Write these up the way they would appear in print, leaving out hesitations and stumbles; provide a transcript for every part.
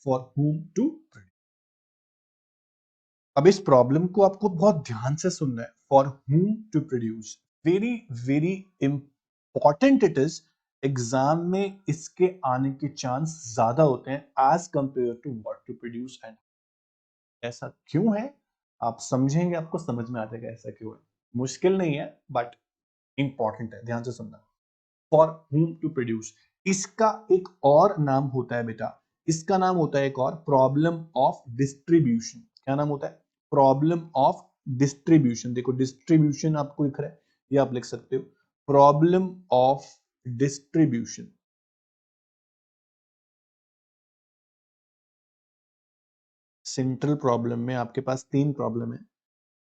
For whom to produce। अब इस problem को आपको बहुत ध्यान से सुनना है। For whom to produce, very very important it is. Exam में इसके आने के चांस ज्यादा होते हैं as compare to what to produce. And ऐसा क्यों है आप समझेंगे, आपको समझ में आ जाएगा ऐसा क्यों है। मुश्किल नहीं है बट इंपॉर्टेंट है, ध्यान से सुनना। फॉर whom टू प्रोड्यूस, इसका एक और नाम होता है बेटा, इसका नाम होता है एक और प्रॉब्लम ऑफ डिस्ट्रीब्यूशन। क्या नाम होता है? Problem of distribution. देखो डिस्ट्रीब्यूशन आपको लिख रहा है, ये आप लिख सकते हो problem of distribution. Central problem में आपके पास तीन प्रॉब्लम है,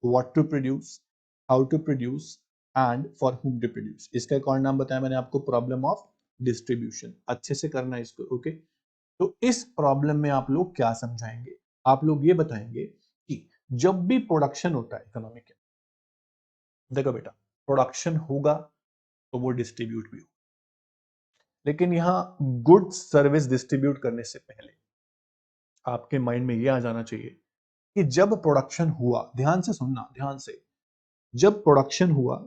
what to produce, how to produce and for whom to produce. इसका एक और नाम बताया मैंने आपको, प्रॉब्लम ऑफ डिस्ट्रीब्यूशन। अच्छे से करना है इसको, ओके। तो इस प्रॉब्लम में आप लोग क्या समझाएंगे? आप लोग ये बताएंगे कि जब भी प्रोडक्शन होता है इकोनॉमी के, देखो बेटा प्रोडक्शन होगा तो वो डिस्ट्रीब्यूट भी होगा, लेकिन यहां गुड्स सर्विस डिस्ट्रीब्यूट करने से पहले आपके माइंड में ये आ जाना चाहिए कि जब प्रोडक्शन हुआ, ध्यान से सुनना ध्यान से, जब प्रोडक्शन हुआ,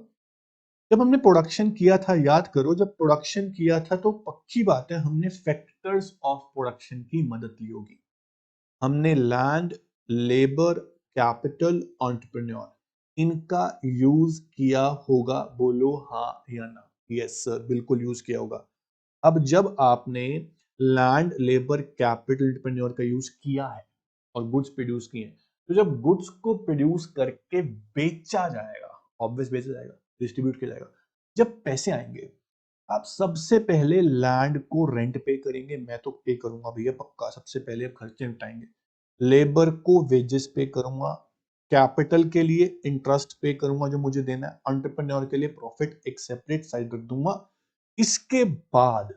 जब हमने प्रोडक्शन किया था, याद करो जब प्रोडक्शन किया था तो पक्की बात है हमने फैक्टर्स ऑफ प्रोडक्शन की मदद ली होगी। हमने लैंड, लेबर, कैपिटल, एंटरप्रेन्योर, इनका यूज किया होगा। बोलो हाँ या ना? यस सर, बिल्कुल यूज किया होगा। अब जब आपने लैंड, लेबर, कैपिटल, एंटरप्रेन्योर का यूज किया है और गुड्स प्रोड्यूस किए हैं, तो जब गुड्स को प्रोड्यूस करके बेचा जाएगा, ऑब्वियस बेचा जाएगा, डिस्ट्रीब्यूट किया जाएगा, जब पैसे आएंगे आप सबसे पहले लैंड को रेंट पे करेंगे। मैं तो पे करूंगा भैया पक्का, सबसे पहले खर्चे निपटाएंगे। लेबर को वेजेस पे करूंगा, कैपिटल के लिए इंटरेस्ट पे करूंगा जो मुझे देना है, एंटरप्रेन्योर के लिए प्रॉफिट एक सेपरेट साइड रख दूंगा। इसके बाद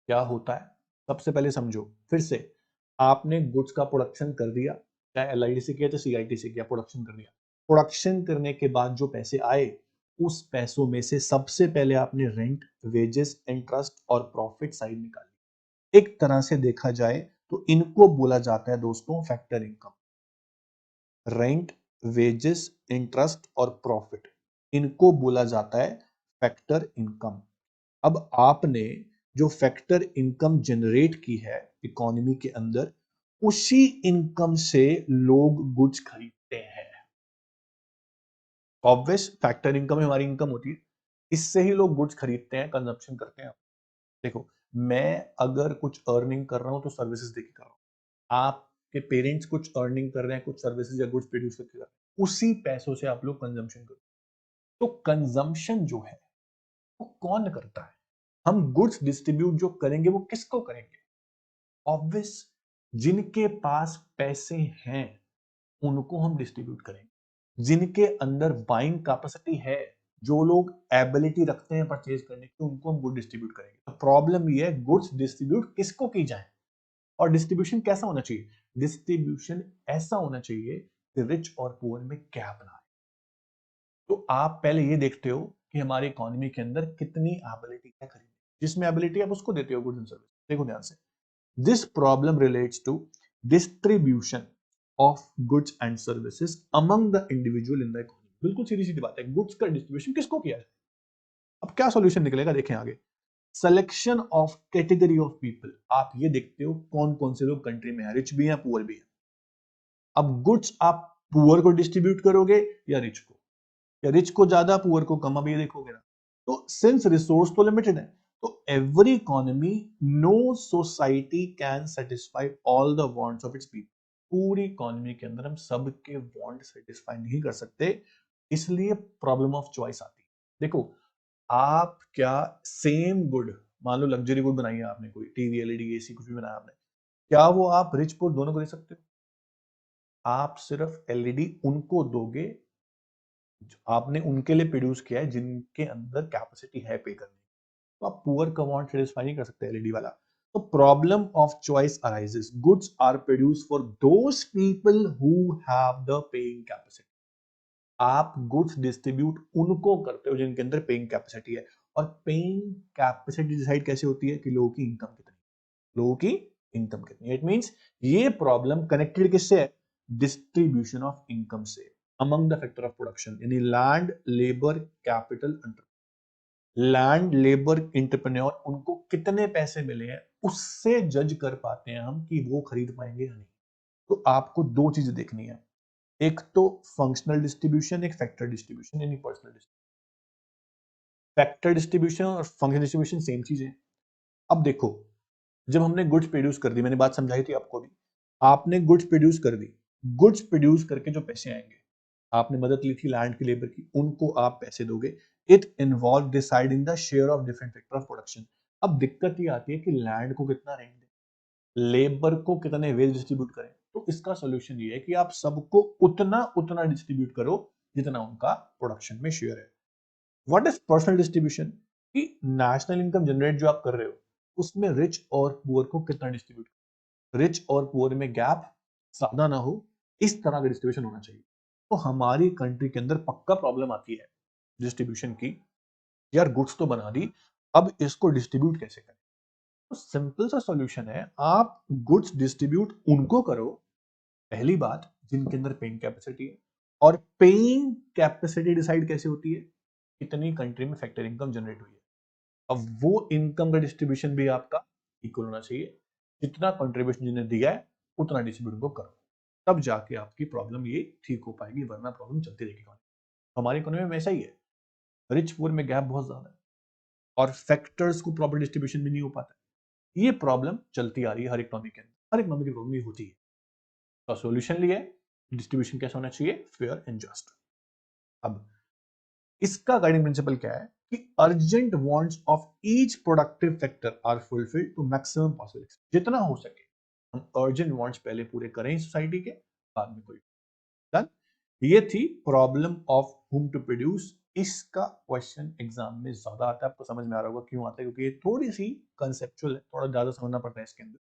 क्या होता है सबसे पहले समझो फिर से। आपने गुड्स का प्रोडक्शन कर दिया, चाहे एलआईडी से किया चाहे सीआईटी से किया, प्रोडक्शन कर दिया। प्रोडक्शन करने के बाद जो पैसे आए, उस पैसों में से सबसे पहले आपने रेंट, वेजेस, इंटरेस्ट और प्रॉफिट साइड निकाली। एक तरह से देखा जाए तो इनको बोला जाता है दोस्तों factor income. Rent, wages, interest और प्रॉफिट, इनको बोला जाता है फैक्टर इनकम। अब आपने जो फैक्टर इनकम जनरेट की है इकोनॉमी के अंदर, उसी इनकम से लोग गुड्स खरीदते हैं। ऑब्वियस फैक्टर इनकम हमारी इनकम होती है, इससे ही लोग गुड्स खरीदते हैं, कंजप्शन करते हैं। देखो मैं अगर कुछ अर्निंग कर रहा हूं तो सर्विसेज देके कर रहा हूं, आपके पेरेंट्स कुछ अर्निंग कर रहे हैं, कुछ सर्विसेज या गुड्स प्रोड्यूस करके कर रहे हैं, उसी पैसों से आप लोग कंजम्पशन करते हैं। तो कंजम्पशन जो है वो कौन करता है? हम गुड्स डिस्ट्रीब्यूट जो करेंगे वो किसको करेंगे? ऑब्वियस जिनके पास पैसे हैं उनको हम डिस्ट्रीब्यूट करेंगे। जिनके अंदर बाइंग कैपेसिटी है, जो लोग एबिलिटी रखते हैं परचेज करने की, उनको हम गुड डिस्ट्रीब्यूट करेंगे। तो प्रॉब्लम ये है गुड्स डिस्ट्रीब्यूट किसको की जाए, और डिस्ट्रीब्यूशन कैसा होना चाहिए? डिस्ट्रीब्यूशन ऐसा होना चाहिए कि रिच और पुअर में गैप ना आए। तो आप पहले ये देखते हो कि हमारी इकोनॉमी के अंदर कितनी एबिलिटी है खरीदने, जिसमें एबिलिटी आप उसको देते हो गुड्स एंड सर्विस। देखो ध्यान से, this problem relates to distribution of goods and services among the individual in the economy. बिल्कुल सीधी सीधी बात है, गुड्स का डिस्ट्रीब्यूशन किसको किया है। अब क्या सॉल्यूशन निकलेगा देखें आगे। Selection of category of people, आप ये देखते हो कौन कौन से लोग कंट्री में है, रिच भी है पुअर भी है। अब गुड्स आप पुअर को डिस्ट्रीब्यूट करोगे या रिच को, या रिच को ज्यादा पुअर को कम, अब ये देखोगे ना। तो सिंस रिसोर्स तो लिमिटेड है, तो every economy, no society can satisfy all the wants of its people. पूरी इकोनॉमी के अंदर हम सबके वांट सेटिस्फाई नहीं कर सकते, इसलिए प्रॉब्लम ऑफ चॉइस आती है। देखो आप क्या सेम गुड, मान लो लग्जरी गुड बनाई है आपने, कोई टीवी, एलईडी, एसी कुछ भी बनाया आपने, क्या वो आप रिच पुअर दोनों को दे सकते हो? आप सिर्फ एलईडी उनको दोगे आपने उनके लिए प्रोड्यूस किया है जिनके अंदर कैपेसिटी है पे करने की। तो आप पुअर का वांट सेटिस्फाई नहीं कर सकते एलईडी वाला। तो problem of choice arises, goods are produce for those people who have the paying capacity. आप गुड्स डिस्ट्रीब्यूट उनको करते हो जिनके अंदर पेइंग कैपेसिटी है। और पेइंग कैपेसिटी डिसाइड कैसे होती है? कि लोगों की इनकम कितनी, लोगों की इनकम कितनी है। इट मींस ये प्रॉब्लम कनेक्टेड किससे है, डिस्ट्रीब्यूशन ऑफ इनकम से among the factor of production, यानी land, labour, capital, land, labour, entrepreneur, उनको कितने पैसे मिले हैं उससे जज कर पाते हैं हम कि वो खरीद पाएंगे या नहीं। तो आपको दो चीजें देखनी है, एक तो फंक्शनल डिस्ट्रीब्यूशन, एक फैक्टर डिस्ट्रीब्यूशन यानी पर्सनल डिस्ट्रीब्यूशन। फैक्टर डिस्ट्रीब्यूशन और फंक्शनल डिस्ट्रीब्यूशन सेम चीज है। अब देखो, जब हमने गुड्स प्रोड्यूस कर दी, मैंने बात समझाई थी आपको भी, आपने गुड्स प्रोड्यूस कर दी, गुड्स प्रोड्यूस करके जो पैसे आएंगे, आपने मदद ली थी लैंड की, लेबर की, उनको आप पैसे दोगे। It involve deciding the share of different factor of production. अब दिक्कत ये आती है कि लैंड को कितना रेंट दें, लेबर को कितने वेज डिस्ट्रीब्यूट करें। तो इसका सोल्यूशन ये है कि आप सबको उतना उतना डिस्ट्रीब्यूट करो जितना उनका प्रोडक्शन में शेयर है। व्हाट इज पर्सनल डिस्ट्रीब्यूशन, कि नेशनल इनकम जनरेट जो आप कर रहे हो उसमें रिच और पुअर को कितना डिस्ट्रीब्यूट, रिच और पुअर में गैप ज्यादा ना हो, इस तरह का डिस्ट्रीब्यूशन होना चाहिए। तो हमारी कंट्री के अंदर पक्का प्रॉब्लम आती है डिस्ट्रीब्यूशन की, यार गुड्स तो बना दी, अब इसको डिस्ट्रीब्यूट कैसे करें। तो सिंपल सा सॉल्यूशन है, आप गुड्स डिस्ट्रीब्यूट उनको करो, पहली बात जिनके अंदर पेइंग कैपेसिटी है। और पेइंग कैपेसिटी डिसाइड कैसे होती है, कितनी कंट्री में फैक्टर इनकम जनरेट हुई है। अब वो इनकम का डिस्ट्रीब्यूशन भी आपका इक्वल होना चाहिए, जितना कंट्रीब्यूशन जिन्हें दिया है उतना डिस्ट्रीब्यूट को करो, तब जाके आपकी प्रॉब्लम ये ठीक हो पाएगी, वरना प्रॉब्लम चलती रहेगी। हमारी इकोनॉमी में ऐसा ही है, रिच पुअर में गैप बहुत ज्यादा है और फैक्टर्स को प्रॉपर डिस्ट्रीब्यूशन भी नहीं हो पाता है। ये प्रॉब्लम चलती आ रही है हर इकोनॉमी के अंदर, हर इकोनॉमी की प्रॉब्लम ये होती है। तो सॉल्यूशन लिया है, डिस्ट्रीब्यूशन कैसा होना चाहिए, फेयर एंड जस्ट। अब इसका गाइडिंग प्रिंसिपल क्या है कि urgent wants of each productive factor are fulfilled to maximum possible extent. जितना हो सके हम अर्जेंट वांट्स पहले पूरे करें सोसाइटी के, बाद में कोई डन। ये थी problem of whom to produce. इसका क्वेश्चन एग्जाम में ज्यादा आता है, आपको समझ में आ रहा होगा क्यों आता है, क्योंकि ये थोड़ी सी कंसेप्चुअल है, थोड़ा ज्यादा समझना पड़ता है इसके अंदर।